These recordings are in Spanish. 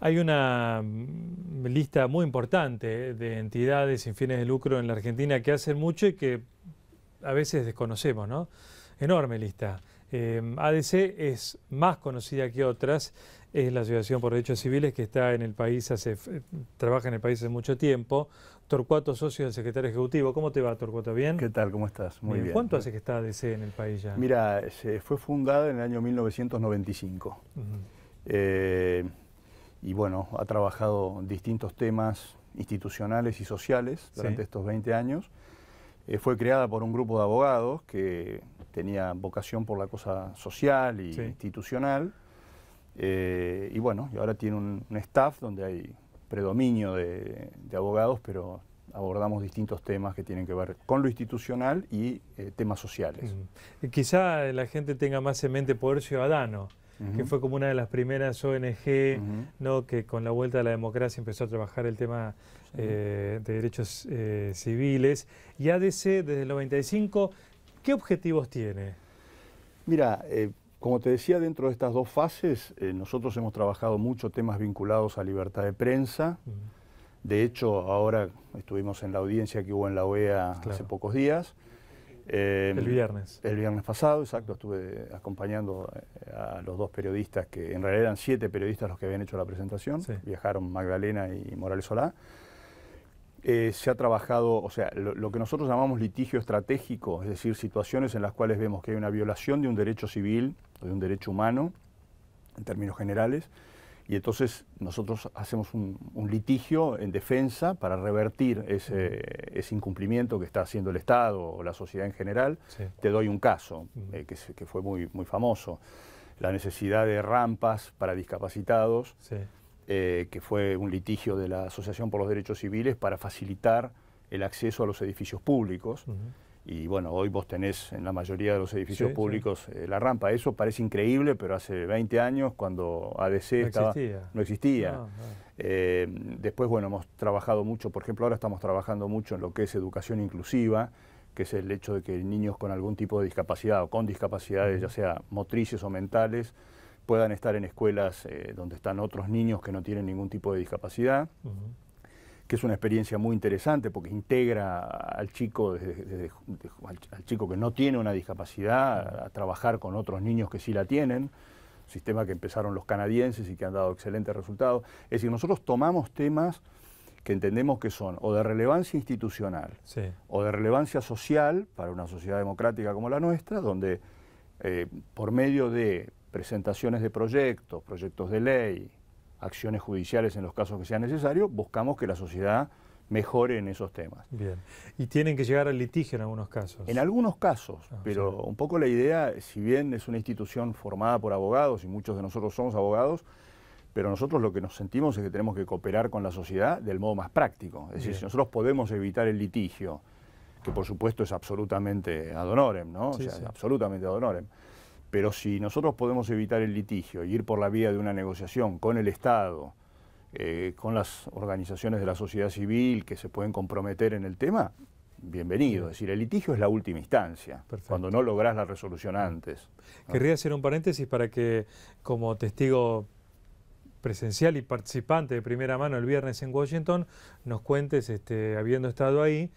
Hay una lista muy importante de entidades sin fines de lucro en la Argentina que hacen mucho y que a veces desconocemos, ¿no? Enorme lista. ADC es más conocida que otras, es la Asociación por Derechos Civiles que está en el país, trabaja en el país hace mucho tiempo. Torcuato, socio del secretario ejecutivo. ¿Cómo te va, Torcuato? ¿Bien? ¿Qué tal? ¿Cómo estás? Muy bien. ¿Cuánto hace que está ADC en el país ya? Mira, se fue fundada en el año 1995. Y bueno, ha trabajado distintos temas institucionales y sociales durante estos 20 años. Fue creada por un grupo de abogados que tenía vocación por la cosa social y institucional. Y bueno, y ahora tiene un staff donde hay predominio de abogados, pero abordamos distintos temas que tienen que ver con lo institucional y temas sociales. Quizá la gente tenga más en mente Poder Ciudadano, que fue como una de las primeras ONG, ¿no? Que con la vuelta a la democracia empezó a trabajar el tema de derechos civiles. Y ADC, desde el 95, ¿qué objetivos tiene? Mira, como te decía, dentro de estas dos fases, nosotros hemos trabajado mucho temas vinculados a libertad de prensa. De hecho, ahora estuvimos en la audiencia que hubo en la OEA hace pocos días. El viernes. El viernes pasado, exacto, estuve acompañando a los dos periodistas, que en realidad eran 7 periodistas los que habían hecho la presentación. Viajaron Magdalena y Morales Solá. Se ha trabajado, o sea, lo que nosotros llamamos litigio estratégico, es decir, situaciones en las cuales vemos que hay una violación de un derecho civil o de un derecho humano, en términos generales, y entonces nosotros hacemos un litigio en defensa para revertir ese incumplimiento que está haciendo el Estado o la sociedad en general. Te doy un caso que fue muy famoso, la necesidad de rampas para discapacitados, que fue un litigio de la Asociación por los Derechos Civiles para facilitar el acceso a los edificios públicos. Y bueno, hoy vos tenés en la mayoría de los edificios públicos la rampa. Eso parece increíble, pero hace 20 años, cuando ADC no existía. Después, bueno, hemos trabajado mucho, por ejemplo, ahora estamos trabajando mucho en lo que es educación inclusiva, que es el hecho de que niños con algún tipo de discapacidad o con discapacidades, ya sea motrices o mentales, puedan estar en escuelas donde están otros niños que no tienen ningún tipo de discapacidad. Que es una experiencia muy interesante porque integra al chico, al chico que no tiene una discapacidad a trabajar con otros niños que sí la tienen, sistema que empezaron los canadienses y que han dado excelentes resultados. Es decir, nosotros tomamos temas que entendemos que son o de relevancia institucional o de relevancia social para una sociedad democrática como la nuestra, donde por medio de presentaciones de proyectos de ley, acciones judiciales en los casos que sea necesario, buscamos que la sociedad mejore en esos temas. Bien. ¿Y tienen que llegar al litigio en algunos casos? En algunos casos, pero un poco la idea, si bien es una institución formada por abogados, y muchos de nosotros somos abogados, pero nosotros lo que nos sentimos es que tenemos que cooperar con la sociedad del modo más práctico. Es decir, si nosotros podemos evitar el litigio, que por supuesto es absolutamente ad honorem, ¿no? Absolutamente ad honorem. Pero si nosotros podemos evitar el litigio y ir por la vía de una negociación con el Estado, con las organizaciones de la sociedad civil que se pueden comprometer en el tema, bienvenido. Es decir, el litigio es la última instancia, cuando no lográs la resolución antes. Querría hacer un paréntesis para que, como testigo presencial y participante de primera mano el viernes en Washington, nos cuentes, habiendo estado ahí,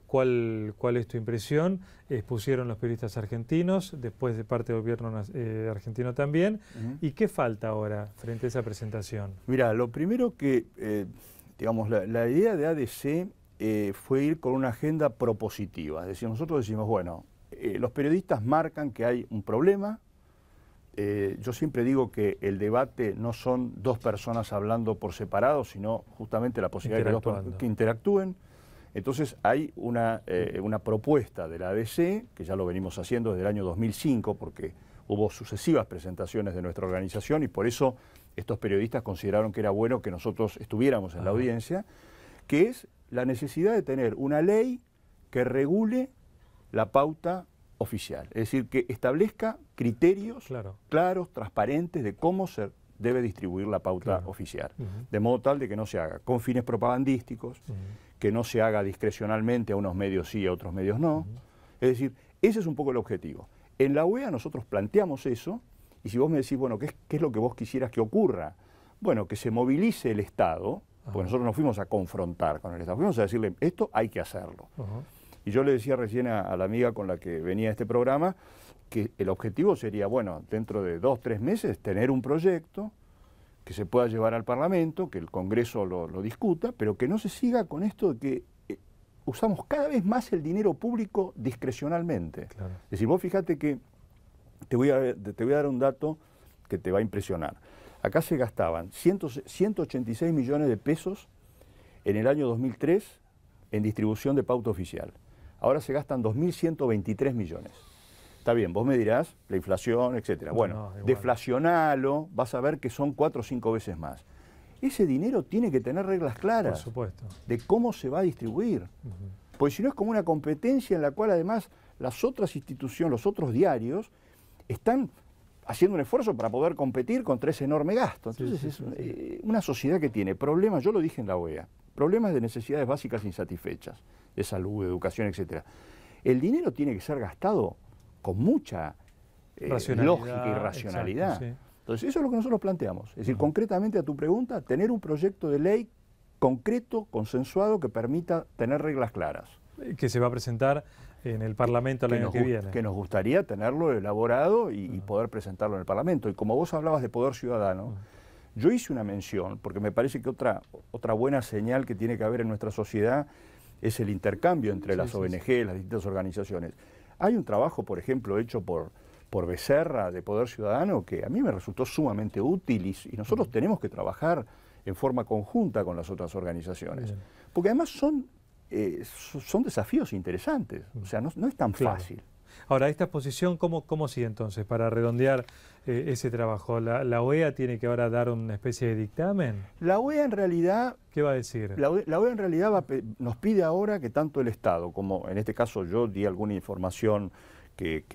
cuál es tu impresión. Expusieron los periodistas argentinos, después de parte del gobierno argentino también, y qué falta ahora frente a esa presentación. Mira, lo primero que, digamos, la idea de ADC fue ir con una agenda propositiva, es decir, nosotros decimos, bueno, los periodistas marcan que hay un problema. Yo siempre digo que el debate no son dos personas hablando por separado, sino justamente la posibilidad de que interactúen. Entonces hay una propuesta de la ADC, que ya lo venimos haciendo desde el año 2005, porque hubo sucesivas presentaciones de nuestra organización y por eso estos periodistas consideraron que era bueno que nosotros estuviéramos en la audiencia, que es la necesidad de tener una ley que regule la pauta oficial, es decir, que establezca criterios claros, transparentes de cómo se debe distribuir la pauta oficial, de modo tal de que no se haga con fines propagandísticos, que no se haga discrecionalmente a unos medios sí y a otros medios no. Es decir, ese es un poco el objetivo. En la OEA nosotros planteamos eso, y si vos me decís, bueno, ¿qué es lo que vos quisieras que ocurra? bueno, que se movilice el Estado, porque nosotros nos fuimos a confrontar con el Estado, fuimos a decirle, esto hay que hacerlo. Y yo le decía recién a la amiga con la que venía a este programa, que el objetivo sería, bueno, dentro de 2 o 3 meses, tener un proyecto que se pueda llevar al Parlamento, que el Congreso lo discuta, pero que no se siga con esto de que usamos cada vez más el dinero público discrecionalmente. Claro. Es decir, vos fíjate que te voy a dar un dato que te va a impresionar. Acá se gastaban 186 millones de pesos en el año 2003 en distribución de pauta oficial. Ahora se gastan 2.123 millones. Está bien, vos me dirás, la inflación, etcétera. Bueno, deflacionalo, vas a ver que son 4 o 5 veces más. Ese dinero tiene que tener reglas claras, por supuesto, de cómo se va a distribuir. Porque si no es como una competencia en la cual además las otras instituciones, los otros diarios, están haciendo un esfuerzo para poder competir contra ese enorme gasto. Entonces es una sociedad que tiene problemas, yo lo dije en la OEA, problemas de necesidades básicas insatisfechas, de salud, de educación, etcétera. El dinero tiene que ser gastado con mucha lógica y racionalidad. Exacto, Entonces eso es lo que nosotros planteamos. Es decir, concretamente a tu pregunta, tener un proyecto de ley concreto, consensuado, que permita tener reglas claras. Que se va a presentar en el Parlamento el año que viene. Que nos gustaría tenerlo elaborado y poder presentarlo en el Parlamento. Y como vos hablabas de poder ciudadano, yo hice una mención, porque me parece que otra buena señal que tiene que haber en nuestra sociedad es el intercambio entre las ONG, las distintas organizaciones. Hay un trabajo, por ejemplo, hecho por Becerra, de Poder Ciudadano, que a mí me resultó sumamente útil y nosotros tenemos que trabajar en forma conjunta con las otras organizaciones. Porque además son desafíos interesantes, o sea, no es tan fácil. Ahora, esta exposición, ¿cómo sigue entonces? Para redondear ese trabajo, ¿la OEA tiene que ahora dar una especie de dictamen? La OEA en realidad... ¿Qué va a decir? La OEA en realidad nos pide ahora que tanto el Estado, como en este caso yo di alguna información que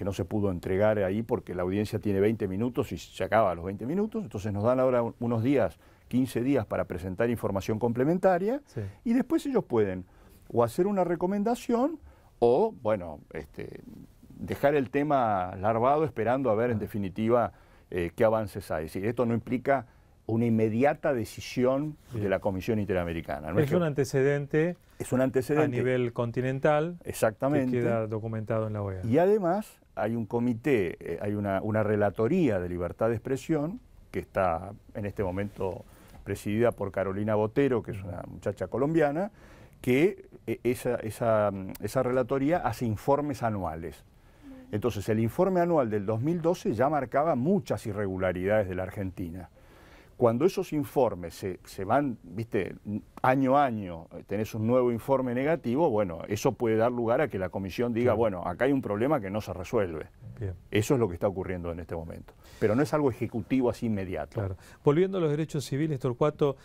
no se pudo entregar ahí porque la audiencia tiene 20 minutos y se acaba a los 20 minutos, entonces nos dan ahora unos días, 15 días para presentar información complementaria y después ellos pueden o hacer una recomendación o, bueno, dejar el tema larvado esperando a ver en definitiva qué avances hay. Es decir, esto no implica una inmediata decisión de la Comisión Interamericana. Es un antecedente a nivel continental. Exactamente. Que queda documentado en la OEA. Y además hay un comité, hay una relatoría de libertad de expresión que está en este momento presidida por Carolina Botero, que es una muchacha colombiana, que esa relatoría hace informes anuales. Entonces, el informe anual del 2012 ya marcaba muchas irregularidades de la Argentina. Cuando esos informes se van, viste, año a año, tenés un nuevo informe negativo, bueno, eso puede dar lugar a que la comisión diga, bueno, acá hay un problema que no se resuelve. Bien. Eso es lo que está ocurriendo en este momento. Pero no es algo ejecutivo así inmediato. Claro. Volviendo a los derechos civiles, Torcuato,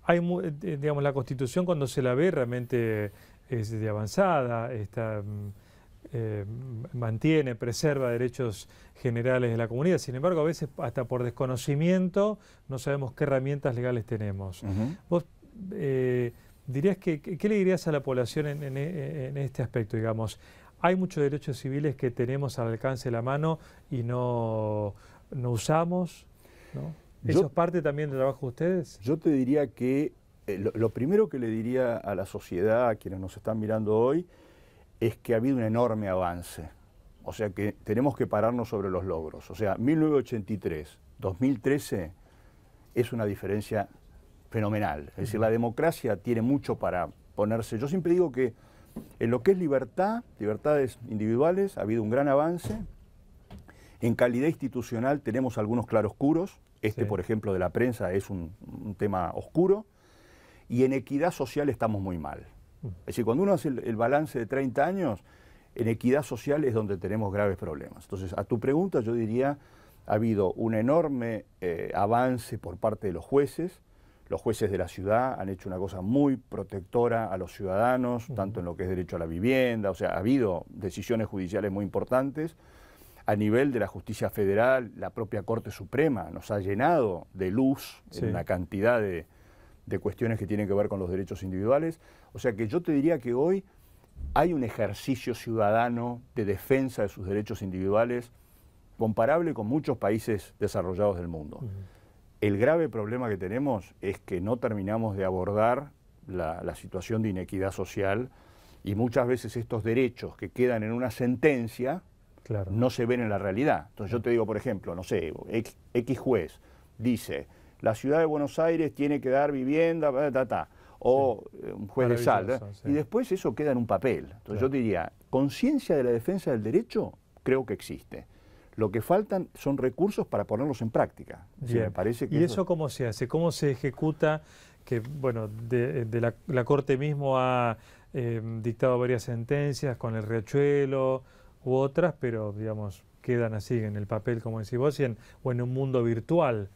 digamos, la Constitución cuando se la ve realmente es de avanzada, mantiene, preserva derechos generales de la comunidad. Sin embargo, a veces hasta por desconocimiento no sabemos qué herramientas legales tenemos. Vos dirías ¿qué le dirías a la población en este aspecto? Digamos, hay muchos derechos civiles que tenemos al alcance de la mano y no usamos, ¿no? ¿Eso es parte también del trabajo de ustedes? Yo te diría que lo primero que le diría a la sociedad, a quienes nos están mirando hoy, es que ha habido un enorme avance. O sea que tenemos que pararnos sobre los logros. O sea, 1983, 2013 es una diferencia fenomenal. Es decir, la democracia tiene mucho para ponerse. Yo siempre digo que en lo que es libertades individuales, ha habido un gran avance. En calidad institucional tenemos algunos claroscuros. Por ejemplo, de la prensa es un tema oscuro. Y en equidad social estamos muy mal. Es decir, cuando uno hace el balance de 30 años, en equidad social es donde tenemos graves problemas. Entonces, a tu pregunta yo diría, ha habido un enorme avance por parte de los jueces. Los jueces de la ciudad han hecho una cosa muy protectora a los ciudadanos, tanto en lo que es derecho a la vivienda, o sea, ha habido decisiones judiciales muy importantes. A nivel de la justicia federal, la propia Corte Suprema nos ha llenado de luz en una cantidad de cuestiones que tienen que ver con los derechos individuales. O sea que yo te diría que hoy hay un ejercicio ciudadano de defensa de sus derechos individuales comparable con muchos países desarrollados del mundo. El grave problema que tenemos es que no terminamos de abordar la situación de inequidad social y muchas veces estos derechos que quedan en una sentencia no se ven en la realidad. Entonces yo te digo, por ejemplo, no sé, X juez dice, la ciudad de Buenos Aires tiene que dar vivienda, o un juez de sal, y después eso queda en un papel. Entonces yo diría, conciencia de la defensa del derecho, creo que existe. Lo que faltan son recursos para ponerlos en práctica. Me parece que ¿Y eso cómo se hace? ¿Cómo se ejecuta? Que, bueno, la Corte mismo ha dictado varias sentencias con el Riachuelo u otras, pero, digamos, quedan así en el papel, como decís vos, o en un mundo virtual.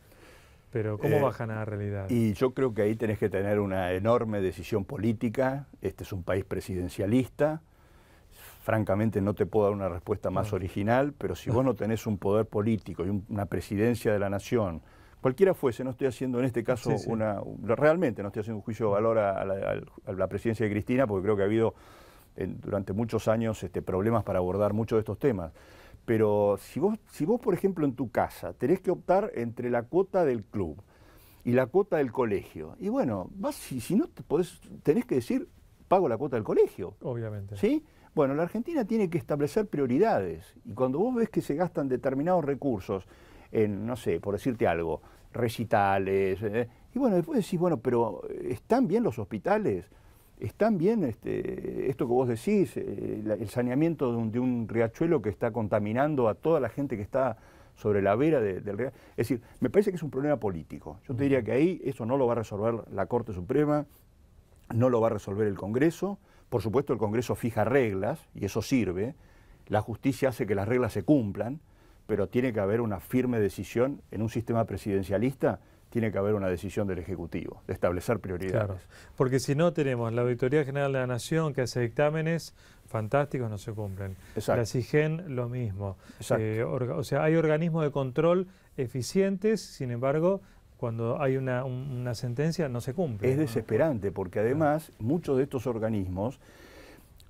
Pero ¿cómo bajan a la realidad? Y yo creo que ahí tenés que tener una enorme decisión política. Este es un país presidencialista. Francamente no te puedo dar una respuesta más original, pero si vos no tenés un poder político y una presidencia de la nación, cualquiera fuese, no estoy haciendo en este caso realmente no estoy haciendo un juicio de valor a la presidencia de Cristina, porque creo que ha habido durante muchos años problemas para abordar muchos de estos temas. Pero si vos, por ejemplo, en tu casa tenés que optar entre la cuota del club y la cuota del colegio, y bueno, si no tenés que decir, pago la cuota del colegio. Obviamente. ¿Sí? Bueno, la Argentina tiene que establecer prioridades, y cuando vos ves que se gastan determinados recursos en, no sé, por decirte algo, recitales, y bueno, después decís, bueno, pero ¿están bien los hospitales? ¿Están bien esto que vos decís, el saneamiento de un riachuelo que está contaminando a toda la gente que está sobre la vera del riachuelo? Es decir, me parece que es un problema político. Yo te diría que ahí eso no lo va a resolver la Corte Suprema, no lo va a resolver el Congreso. Por supuesto, el Congreso fija reglas, y eso sirve. La justicia hace que las reglas se cumplan, pero tiene que haber una firme decisión en un sistema presidencialista. Tiene que haber una decisión del Ejecutivo, de establecer prioridades. Claro, porque si no tenemos la Auditoría General de la Nación que hace dictámenes fantásticos, no se cumplen. Exacto. La SIGEN, lo mismo. O sea, hay organismos de control eficientes, sin embargo, cuando hay una sentencia no se cumple. Es desesperante, porque además muchos de estos organismos,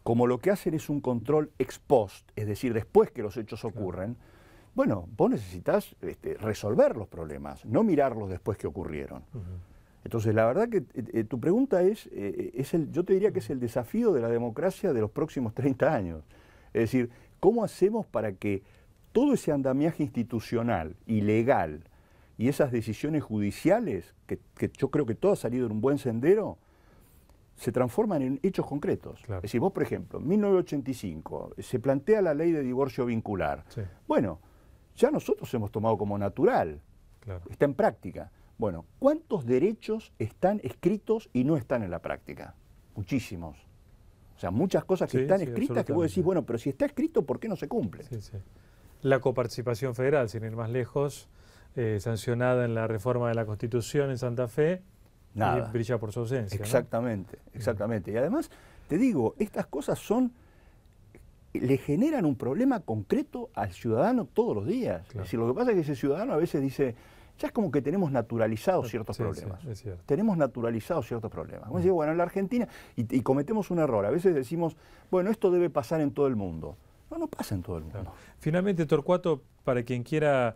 como lo que hacen es un control ex post, es decir, después que los hechos ocurren, bueno, vos necesitas resolver los problemas, no mirarlos después que ocurrieron. Entonces, la verdad que tu pregunta yo te diría que es el desafío de la democracia de los próximos 30 años. Es decir, ¿cómo hacemos para que todo ese andamiaje institucional y legal y esas decisiones judiciales, que yo creo que todo ha salido en un buen sendero, se transforman en hechos concretos? Claro. Es decir, vos, por ejemplo, en 1985 se plantea la ley de divorcio vincular. Sí. Bueno, ya nosotros hemos tomado como natural, está en práctica. Bueno, ¿cuántos derechos están escritos y no están en la práctica? Muchísimos. O sea, muchas cosas que están escritas que vos decís, bueno, pero si está escrito, ¿por qué no se cumple? La coparticipación federal, sin ir más lejos, sancionada en la reforma de la Constitución en Santa Fe, nada. Brilla por su ausencia. Exactamente, exactamente. Y además, te digo, estas cosas le generan un problema concreto al ciudadano todos los días. Es decir, lo que pasa es que ese ciudadano a veces dice, ya es como que tenemos naturalizados ciertos problemas. Sí, es cierto. Tenemos naturalizados ciertos problemas. Como decir, bueno, en la Argentina, y cometemos un error, a veces decimos, bueno, esto debe pasar en todo el mundo. No pasa en todo el mundo. Claro. Finalmente, Torcuato, para quien quiera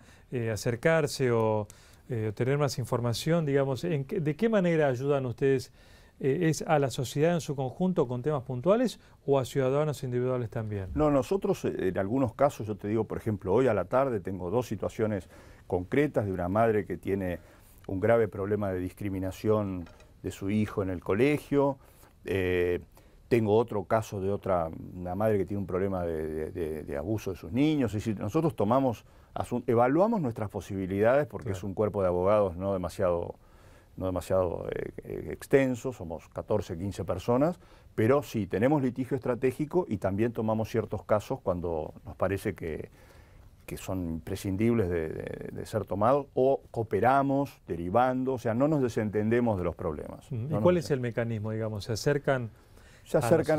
acercarse o tener más información, digamos, ¿de qué manera ayudan ustedes? ¿Es a la sociedad en su conjunto con temas puntuales o a ciudadanos individuales también? No, nosotros en algunos casos, yo te digo, por ejemplo, hoy a la tarde tengo 2 situaciones concretas de una madre que tiene un grave problema de discriminación de su hijo en el colegio. Tengo otro caso de una madre que tiene un problema de abuso de sus niños. Es decir, nosotros evaluamos nuestras posibilidades porque es un cuerpo de abogados no demasiado extenso, somos 14, 15 personas, pero sí, tenemos litigio estratégico y también tomamos ciertos casos cuando nos parece que son imprescindibles de ser tomados, o cooperamos, derivando, o sea, no nos desentendemos de los problemas. ¿Y cuál es el mecanismo, digamos? ¿Se acercan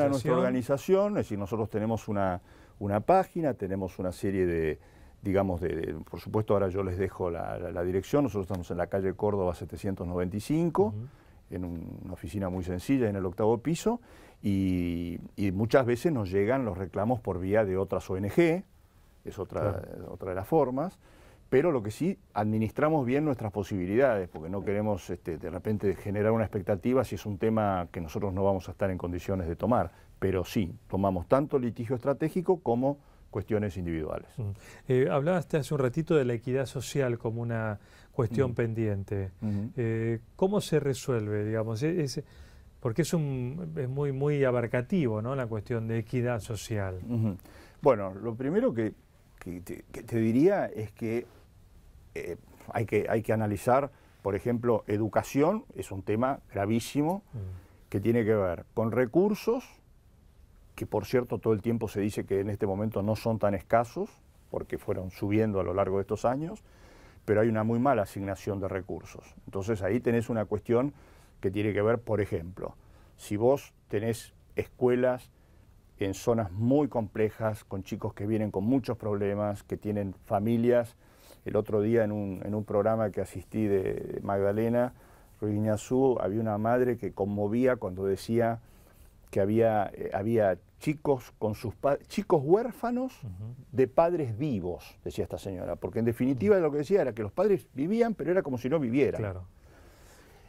a nuestra organización? Es decir, nosotros tenemos una página, tenemos una serie de, digamos, por supuesto ahora yo les dejo la dirección. Nosotros estamos en la calle Córdoba 795, en una oficina muy sencilla en el 8º piso, y muchas veces nos llegan los reclamos por vía de otras ONG, es otra de las formas, pero lo que sí, administramos bien nuestras posibilidades, porque no queremos de repente generar una expectativa si es un tema que nosotros no vamos a estar en condiciones de tomar, pero sí, tomamos tanto litigio estratégico como cuestiones individuales. Hablaste hace un ratito de la equidad social como una cuestión pendiente. ¿Cómo se resuelve, digamos? Porque es muy, muy abarcativo, ¿no?, la cuestión de equidad social. Bueno, lo primero que te diría es que hay que analizar, por ejemplo, educación es un tema gravísimo que tiene que ver con recursos, que por cierto todo el tiempo se dice que en este momento no son tan escasos, porque fueron subiendo a lo largo de estos años, pero hay una muy mala asignación de recursos. Entonces ahí tenés una cuestión que tiene que ver, por ejemplo, si vos tenés escuelas en zonas muy complejas, con chicos que vienen con muchos problemas, que tienen familias. El otro día en un programa que asistí de Magdalena Ruiz Guiñazú, había una madre que conmovía cuando decía que había chicos con chicos huérfanos de padres vivos, decía esta señora, porque en definitiva lo que decía era que los padres vivían, pero era como si no vivieran. Claro.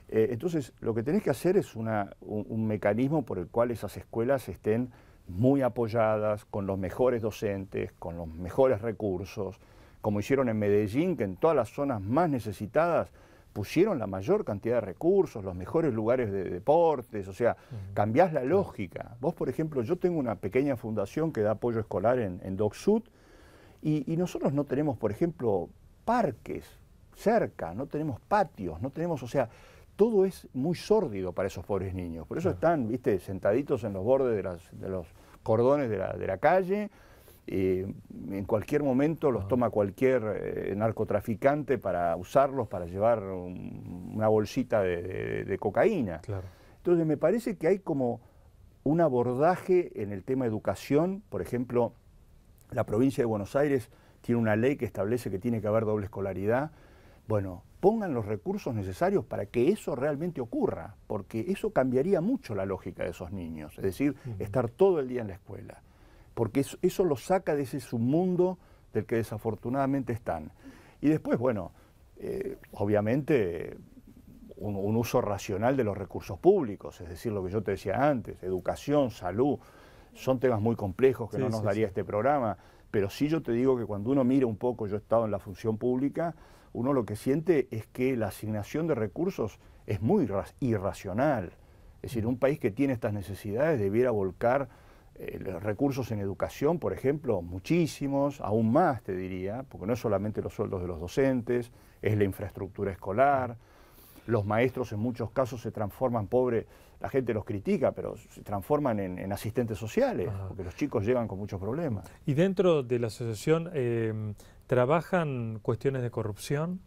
Entonces, lo que tenés que hacer es un mecanismo por el cual esas escuelas estén muy apoyadas, con los mejores docentes, con los mejores recursos, como hicieron en Medellín, que en todas las zonas más necesitadas pusieron la mayor cantidad de recursos, los mejores lugares de deportes, o sea, cambiás la lógica. Vos, por ejemplo, yo tengo una pequeña fundación que da apoyo escolar en Doc Sud, y nosotros no tenemos, por ejemplo, parques cerca, no tenemos patios, no tenemos, o sea, todo es muy sórdido para esos pobres niños. Por eso están, viste, sentaditos en los bordes de los cordones de la calle. En cualquier momento los toma cualquier narcotraficante para usarlos, para llevar una bolsita de cocaína. Claro. Entonces me parece que hay como un abordaje en el tema educación. Por ejemplo, la provincia de Buenos Aires tiene una ley que establece que tiene que haber doble escolaridad. Bueno, pongan los recursos necesarios para que eso realmente ocurra, porque eso cambiaría mucho la lógica de esos niños, es decir, estar todo el día en la escuela, porque eso los saca de ese submundo del que desafortunadamente están. Y después, bueno, obviamente un uso racional de los recursos públicos, es decir, lo que yo te decía antes, educación, salud, son temas muy complejos que no nos daría este programa, pero sí yo te digo que cuando uno mira un poco, yo he estado en la función pública, uno lo que siente es que la asignación de recursos es muy irracional. Es decir, un país que tiene estas necesidades debiera volcar recursos en educación, por ejemplo, muchísimos, aún más te diría, porque no es solamente los sueldos de los docentes, es la infraestructura escolar. Los maestros en muchos casos se transforman, la gente los critica, pero se transforman en asistentes sociales, porque los chicos llegan con muchos problemas. ¿Y dentro de la asociación trabajan cuestiones de corrupción?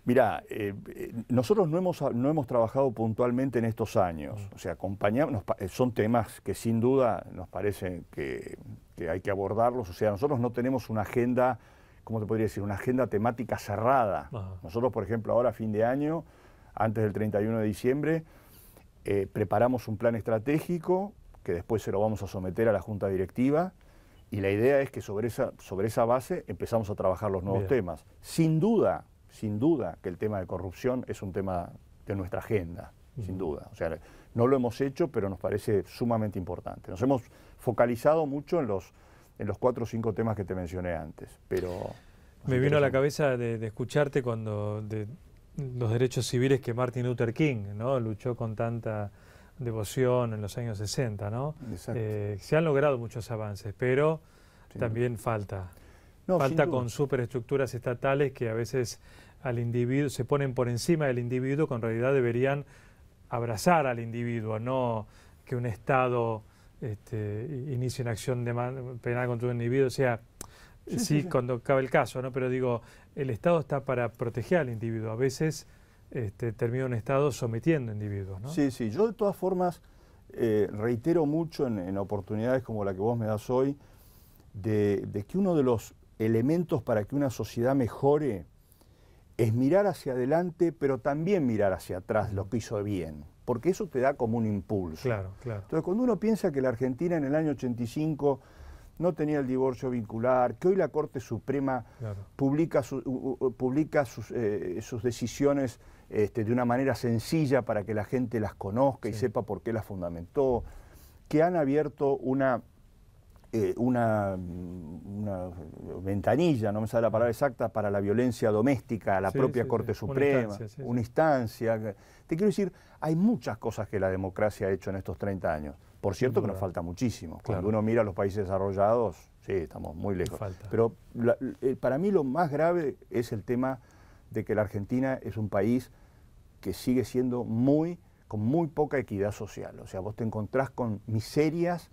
Mirá, nosotros no hemos trabajado puntualmente en estos años, o sea, son temas que sin duda nos parece que hay que abordarlos, o sea, nosotros no tenemos una agenda, ¿cómo te podría decir?, una agenda temática cerrada. Nosotros, por ejemplo, ahora a fin de año, antes del 31 de diciembre, preparamos un plan estratégico que después se lo vamos a someter a la Junta Directiva, y la idea es que sobre esa base empezamos a trabajar los nuevos temas. Sin duda que el tema de corrupción es un tema de nuestra agenda, sin duda. O sea, no lo hemos hecho, pero nos parece sumamente importante. Nos hemos focalizado mucho en los 4 o 5 temas que te mencioné antes, pero... Me vino a la cabeza de escucharte cuando de los derechos civiles que Martin Luther King, ¿no?, luchó con tanta devoción en los años 60, ¿no? Se han logrado muchos avances, pero también falta con superestructuras estatales que a veces al individuo se ponen por encima del individuo, cuando en realidad deberían abrazar al individuo, no que un Estado inicie una acción penal contra un individuo. O sea, sí, cuando cabe el caso, ¿no? Pero digo, el Estado está para proteger al individuo. A veces termina un Estado sometiendo individuos, ¿no? Sí, sí. Yo de todas formas reitero mucho en oportunidades como la que vos me das hoy, de que uno de los elementos para que una sociedad mejore es mirar hacia adelante, pero también mirar hacia atrás lo que hizo bien, porque eso te da como un impulso. Claro, claro. Entonces, cuando uno piensa que la Argentina en el año 85 no tenía el divorcio vincular, que hoy la Corte Suprema publica sus decisiones de una manera sencilla para que la gente las conozca y sepa por qué las fundamentó, que han abierto una ventanilla, no me sale la palabra exacta, para la violencia doméstica a la propia Corte Suprema, una instancia. Te quiero decir, hay muchas cosas que la democracia ha hecho en estos 30 años. Por cierto que nos falta muchísimo. Cuando uno mira a los países desarrollados, sí, estamos muy lejos. Pero para mí lo más grave es el tema de que la Argentina es un país que sigue siendo con muy poca equidad social. O sea, vos te encontrás con miserias,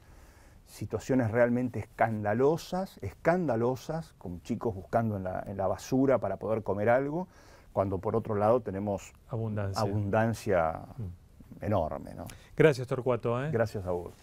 situaciones realmente escandalosas, con chicos buscando en la basura para poder comer algo, cuando por otro lado tenemos abundancia enorme, ¿no? Gracias, Torcuato. Gracias a vos.